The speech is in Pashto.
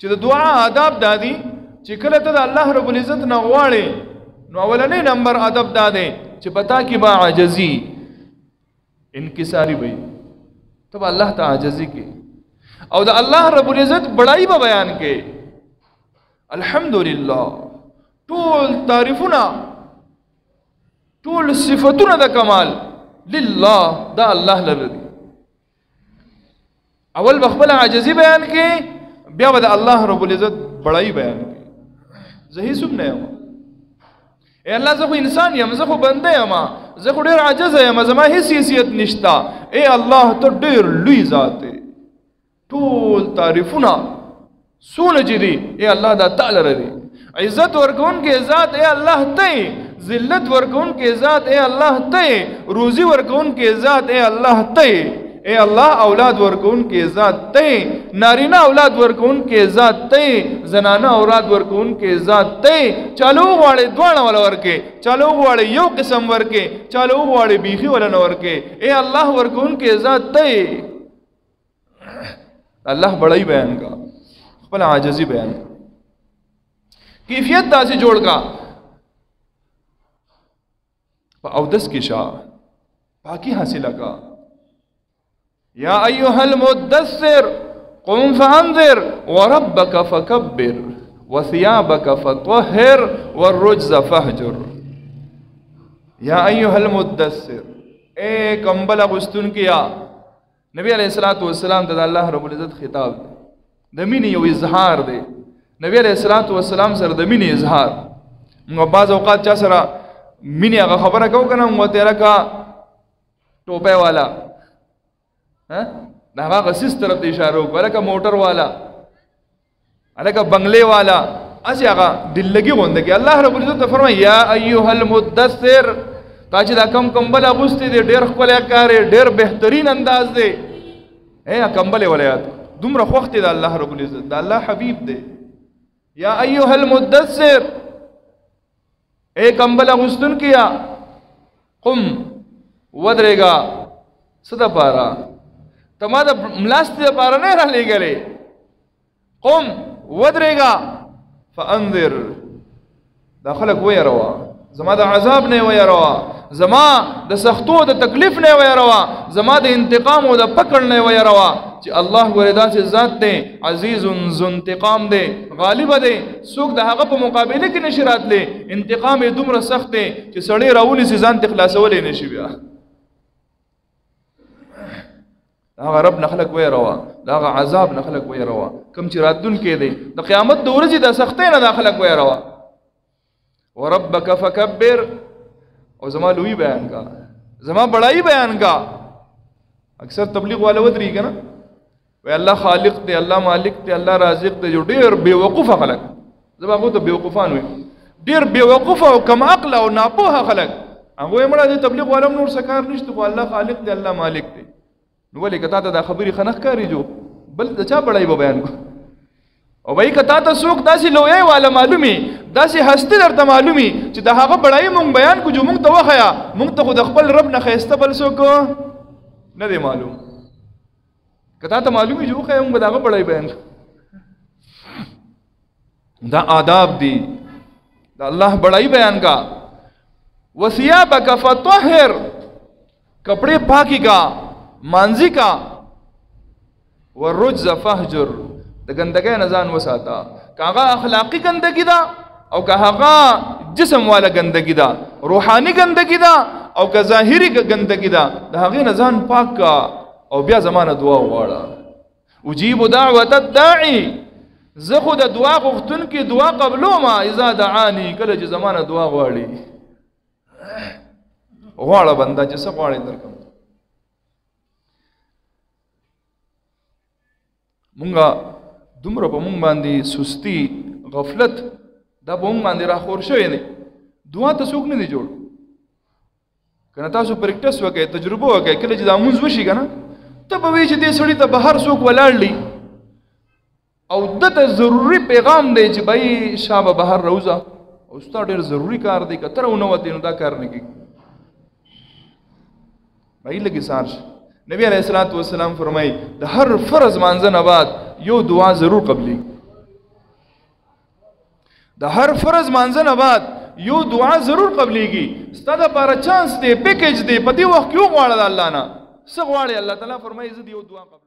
چې د دعا آداب دادي چې کله ته د الله رب العزت نه غواړې نو اولنی نمبر ادب دا دی چې پتا کې با عاجزي انکساری وي ته الله ته عاجزي کې او د الله رب العزت بڑائی به بیان کې الحمدلله ټول تعریفونه ټول صفاتونه د کمال لله دا الله لره دي اول بخبل عاجزي بیان کې بیا به د الله رب العزت بڑائی بیان کې زه هیڅ نه یم اے الله زه خو انسان یم زه خو بنده یم زه خو ډیر عاجز یم زما هیڅ حیثیت نشتا اے الله ته ډیر لوی ذات دی ټول تعریفونه سونه جدي اے الله دا تعالی لري عزت ورکون کې ذات اے الله ته ذلت ورکون کې ذات اے الله ته روزي ورکون کې ذات اے الله ته اے اللہ اولاد ورکون کے ذات تے نارینا اولاد ورکون کے ذات تے زنانا اولاد ورکون کے ذات تے چالو واڑے دوانا والا ورکے چالو واڑے یو قسم ورکے چالو واڑے بیخی والا نہ ورکے اے اللہ ورکون کے ذات تے اللہ بڑائی بیان کا بلا عاجزی بیان کا کیفیت دا سے جوڑ کا اودس کی شاہ باقی حاصلہ کا یا ایها المدثر قم فانذر وربك فكبر وثيابك فطهر والرجز فاهجر یا ایها المدثر اے کمبل غستون کیا نبی علیہ الصلوۃ والسلام ته الله رب العزت خطاب د مینې یو اظهار دی نبی علیہ الصلوۃ والسلام سره د مینې اظهار نو بعض اوقات چا سره مینې هغه خبره کو کنه مو تیرا کا ټوپه والا دا هغه سیس طرف ته اشاره وکړه لکه موټر والا لکه بنگلے والا اسی هغه دلګي غونډه کې الله رب العزت فرمایي یا ایها المدثر تا چې دا کمبل اغوستي دي ډېر خپل کار ډېر بهترین انداز دی اے کمبل ولایات دومره خوخت دی الله رب العزت دا الله حبیب دی یا ایها المدثر اے کمبل اغوستون کیا قم ودرېګا صدا پارا تما دا ملاستی دا پارا نہیں رہ لے گلے قم ودرېګا فانذر دا خلق ویروا زما دا عذاب نه ویروا زما د سختو د تکلیف نه ویروا زما د انتقام او د پکړ نه ویروا چې الله وردا سے ذات دے عزیز ذو انتقام دے غالب دے سوق د هغه په مقابله کې نشرات لے انتقام دومره سخت دے چې سړی راولي سي ځان تخلاصولې نشي بیا دا رب نخلق ویروا دا عذاب نخلق ویروا کم چې راتون کې دی د قیامت د ورځې د سختۍ نه داخلك ویروا وربك فكبر او زما لوی بیان کا زما بڑائی بیان کا اکثر تبلیغ والا ودری کنا وی الله خالق دی الله مالک دی الله رازق دی جو ډیر بے وقوف خلق زما کو ته بے وقوفان وي ډیر بے وقوف او کم عقل او ناپوه خلق هغه مړه دی تبلیغ والا نور سکار نشته خو الله خالق دی الله مالک دی نو ولې کته دا خبري خنخ کاری جو بل د چا بڑائی به بیان کو او وای کته ته سوق داسې لوی والا معلومي داسې هستی درته معلومي چې د هغه بڑائی مونږ بیان کو جو مونږ ته وخیا مونږ ته خود خپل رب نه خيسته بل سوق نه دی معلوم کته ته معلومي جو خیا مونږ دغه بڑائی بیان دا آداب دی دا الله بڑائی بیان کا وثيابك فطهر کپڑے پاکی کا مانزی کا والرجز فاهجر د ګندګۍ نه ځان وساته کاغه اخلاقی ګندګی دا او کاغه جسم والا ګندګی دا روحانی ګندګی دا او که ظاهری ګندګی دا د هغه نه ځان پاک کا او بیا زمانه دعا وغواړه اجیب دعوت الداعی زه خو د دعا غوښتون کې دعا قبلو ما اذا دعانی کله چې زمانه دعا غواړي غواړه بنده چې څه غواړي درکم مونږه دومره په مونږ باندې سستی غفلت دا په مونږ باندې راخور شوی دی دعا ته څوک نه دی جوړ کنه تاسو پریکټس وکړئ تجربه وکړئ کله چې دا مونږ وشي کنه ته به وی چې دې سړی ته بهر څوک ولاړلی او دته ضروری پیغام دی چې بای شابه بهر روزه او ستا ډېر ضروری کار دی کتر ونه وته نو دا کار نه کیږي بای لګي سار نبی علیہ الصلوۃ والسلام فرمائی د هر فرض مانځنه بعد یو دعا ضرور قبلی د هر فرض مانځه نه بعد یو دعا ضرور قبلېږي ستا دپاره چانس دی پیکیج دی په دې وخت کې وغواړه د الله نه څه غواړې الله تعالی فرمایي زه د یو دعا قبل